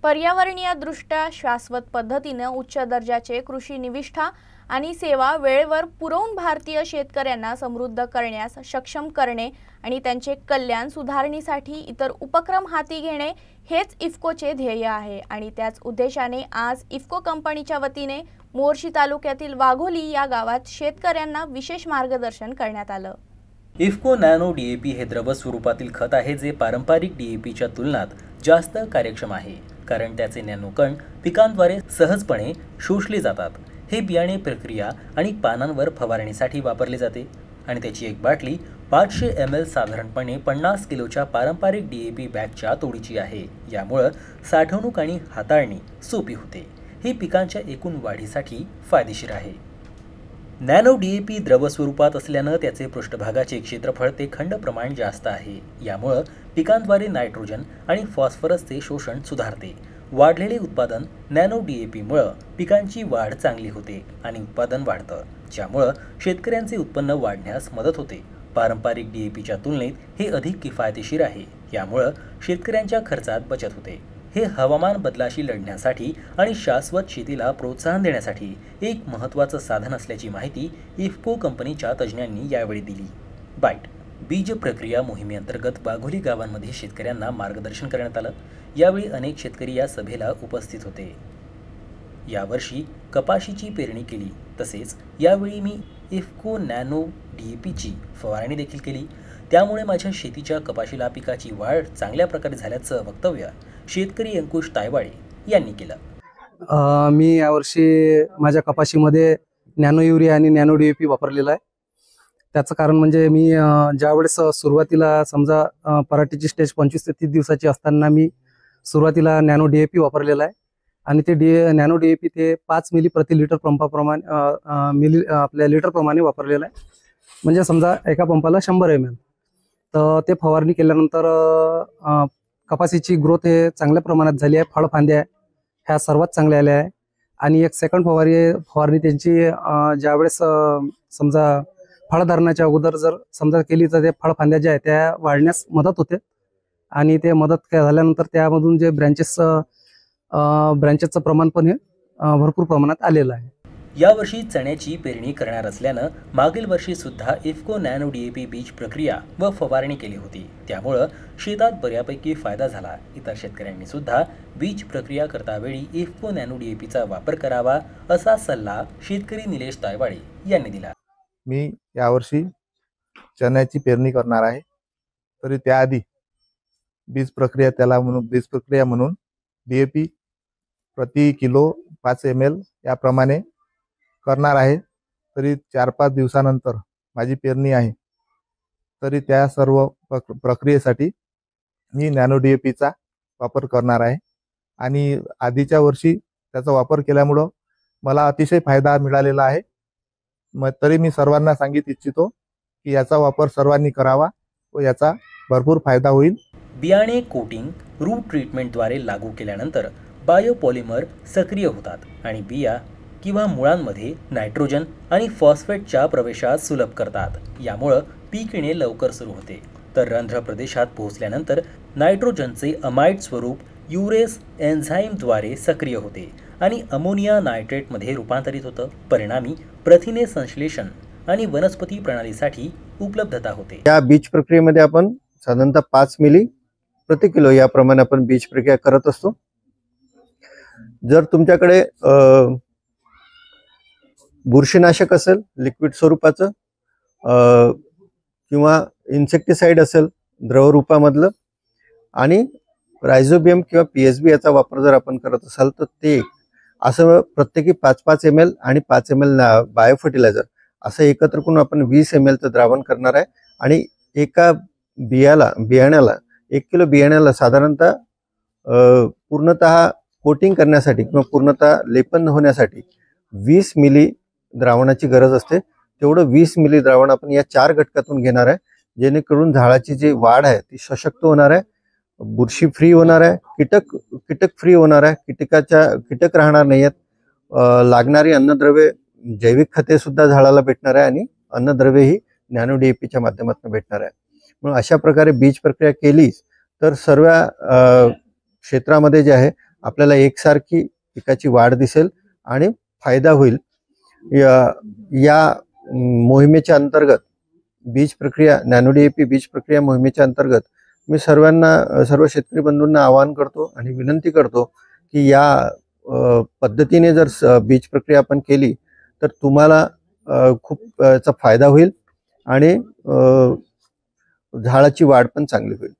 पर्यावरणीय दृष्ट्या शाश्वत पद्धतीने उच्च दर्जाचे कृषी निविष्ठा आणि सेवा वेळेवर पुरवून भारतीय शेतकऱ्यांना समृद्ध करण्यास सक्षम करणे आणि त्यांचे कल्याण सुधारणेसाठी इतर उपक्रम हाती घेणे हेच इफ्कोचे ध्येय आहे। आणि त्याच उद्देशाने आज इफ्को कंपनीच्या वतीने मोर्शी तालुक्यातील वाघोली या गावात शेतकऱ्यांना विशेष मार्गदर्शन करण्यात आलं। इफ्को नॅनो डीएपी हे द्रव स्वरूपातील खत आहे जे पारंपरिक डीएपीच्या तुलनात जास्त कार्यक्षम आहे, कारण त्याचे नॅनो कण पिकांद्वारे सहजपणे शोषले जातात। हे बियाणे प्रक्रिया आणि पानांवर फवारणीसाठी वापरले जाते आणि त्याची एक बाटली 500 ml साधारणपणे 50 किलोच्या पारंपरिक डीएपी बॅगच्या तोडीची आहे। यामुळे साठवणूक आणि हाताळणी सोपी होते। हे पिकांच्या एकूण वाढीसाठी फायदेशीर आहे। नॅनो डीएपी द्रव स्वरूपात असल्याने त्याचे पृष्ठभागाचे क्षेत्रफळ ते खंड प्रमाण जास्त आहे। यामुळे पिकांद्वारे नायट्रोजन आणि फॉस्फरसचे शोषण सुधारते। वाढलेले उत्पादन नॅनो डीएपीमुळे पिकांची वाढ चांगली होते आणि उत्पादन वाढतं, ज्यामुळे शेतकऱ्यांचे उत्पन्न वाढण्यास मदत होते। पारंपरिक डीएपीच्या तुलनेत हे अधिक किफायतशीर आहे। यामुळे शेतकऱ्यांच्या खर्चात बचत होते। हे हवामान बदलाशी लढण्यासाठी आणि शाश्वत शेतीला प्रोत्साहन देण्यासाठी एक महत्त्वाचं साधन असल्याची माहिती इफ्को कंपनीच्या तज्ज्ञांनी यावेळी दिली। बाईट बीज प्रक्रिया मोहिमेअंतर्गत वाघोली गावांमध्ये शेतकऱ्यांना मार्गदर्शन करण्यात आलं। यावेळी अनेक शेतकरी या सभेला उपस्थित होते। यावर्षी कपाशीची पेरणी केली, तसेच यावेळी मी इफ्को नॅनो डीएपीची फवारणी देखील केली। त्यामुळे माझ्या शेतीच्या कपाशीला पिकाची वाढ चांगल्या प्रकारे झाल्याचं वक्तव्य शेतकरी अंकुश तायवाळे यांनी केलं। मी यावर्षी माझ्या कपाशीमध्ये नॅनो युरिया आणि नॅनो डीएपी वापरलेला आहे। त्याचं कारण म्हणजे मी ज्यावेळेस सुरुवातीला समजा पराठीची स्टेज 25 ते 30 दिवसाची असताना मी सुरुवातीला नॅनो डीएपी वापरलेला आहे आणि ते नॅनो डीएपी ते 5 मिली प्रति लिटर पंपाप्रमाणे आपल्या लिटर प्रमाणे वापरलेलं आहे। म्हणजे समजा एका पंपाला 100 ml। तर ते फवारणी केल्यानंतर कपाशीची ग्रोथ हे चांगल्या प्रमाणात झाली आहे। फळफांद्या ह्या सर्वात चांगल्या आल्या आहे आणि एक सेकंड फवारणी त्यांची ज्यावेळेस समजा फळधारणाच्या अगोदर जर समजा केली तर ते फळफांद्या ज्या आहेत त्या वाढण्यास मदत होते आणि ते मदत झाल्यानंतर त्यामधून जे ब्रँचेसचं प्रमाण पण हे भरपूर प्रमाणात आलेलं आहे। यावर्षी चण्याची पेरणी करणार असल्यानं मागील वर्षी सुद्धा इफ्को नॅनो डीएपी बीज प्रक्रिया व फवारणी केली होती। त्यामुळे शेतात बऱ्यापैकी फायदा झाला। इतर शेतकऱ्यांनी सुद्धा बीज प्रक्रिया करतावेळी इफ्को नॅनो डीएपीचा वापर करावा असा सल्ला शेतकरी निलेश तायवाळे यांनी दिला। मी यावर्षी चण्याची पेरणी करणार आहे, तरी त्याआधी बीज प्रक्रिया म्हणून डीएपी प्रति किलो 5 ml याप्रमाणे करणार आहे। तरी 4-5 दिवसानंतर माझी पेरणी आहे, तरी त्या सर्व प्रक्रियेसाठी मी नॅनो डीएपीचा वापर करणार आहे आणि आधीच्या वर्षी त्याचा वापर केल्यामुळं मला अतिशय फायदा मिळालेला आहे। तरी मी सर्वांना सांगित इच्छितो की याचा वापर सर्वांनी करावा व याचा भरपूर फायदा होईल। बियाणे कोटिंग रूट ट्रीटमेंटद्वारे लागू केल्यानंतर बायोपॉलिमर सक्रिय होतात आणि बिया किंवा मुळांमध्ये नायट्रोजन आणि फॉस्फेटच्या प्रवेशास सुलभ करतात। यामुळे पीक येणे लवकर सुरू होते, तर रंध्र प्रदेशात पोहोचल्यानंतर नायट्रोजनचे अमाइड स्वरूप युरेस एन्झाईमद्वारे सक्रिय होते आणि अमोनिया नायट्रेटमध्ये रूपांतरित होतं। परिणामी प्रथिने संश्लेषण आणि वनस्पती प्रणालीसाठी उपलब्धता होते। या बीज प्रक्रियेमध्ये आपण साधारणतः 5 मिली प्रति किलो याप्रमाणे आपण बीज प्रक्रिया करत असतो। जर तुमच्याकडे बुरशीनाशक असेल लिक्विड स्वरूपाचं किंवा इन्सेक्टिसाइड असेल द्रव रूपामधलं आणि रायझोबियम किंवा पीएसबी याचा वापर जर आपण करत असाल तर ते असं प्रत्येकी 5-5 ml आणि 5 ml बायोफर्टिलायझर असं एकत्र करून आपण 20 ml चं द्रावण करणार आहे आणि एका बियाण्याला 1 किलो बियाण्याला साधारणतः पूर्णतः कोटिंग करण्यासाठी किंवा पूर्णतः लेपन होण्यासाठी 20 मिली द्रावणाची गरज असते। तेवढं 20 मिली द्रावण आपण या 4 घटकातून घेणार आहे, जेणेकरून झाडाची जी वाढ आहे ती सशक्त होणार आहे, बुरशी फ्री होणार आहे, कीटक फ्री होणार आहे, कीटक राहणार नाहीत, लागणारी अन्नद्रव्ये जैविक खते सुद्धा झाडाला भेटणार आहे आणि अन्नद्रव्ये ही नॅनो डीएपीच्या माध्यमातून भेटणार आहे। म्हणून अशा प्रकारे बीज प्रक्रिया केली तर सर्व क्षेत्रामध्ये जे आहे आपल्याला एकसारखी पिकाची वाढ दिसेल आणि फायदा होईल. या मोहिमेच्या अंतर्गत बीज प्रक्रिया नॅनो DAP बीज प्रक्रिया मोहिमेच्या अंतर्गत मी सर्व शेतकरी बंधूंना आवाहन करतो आणि विनंती करतो की या पद्धतीने जर बीज प्रक्रिया आपण केली तर तुम्हाला खूप याचा फायदा होईल आणि झाडाची वाढ पण चांगली होईल.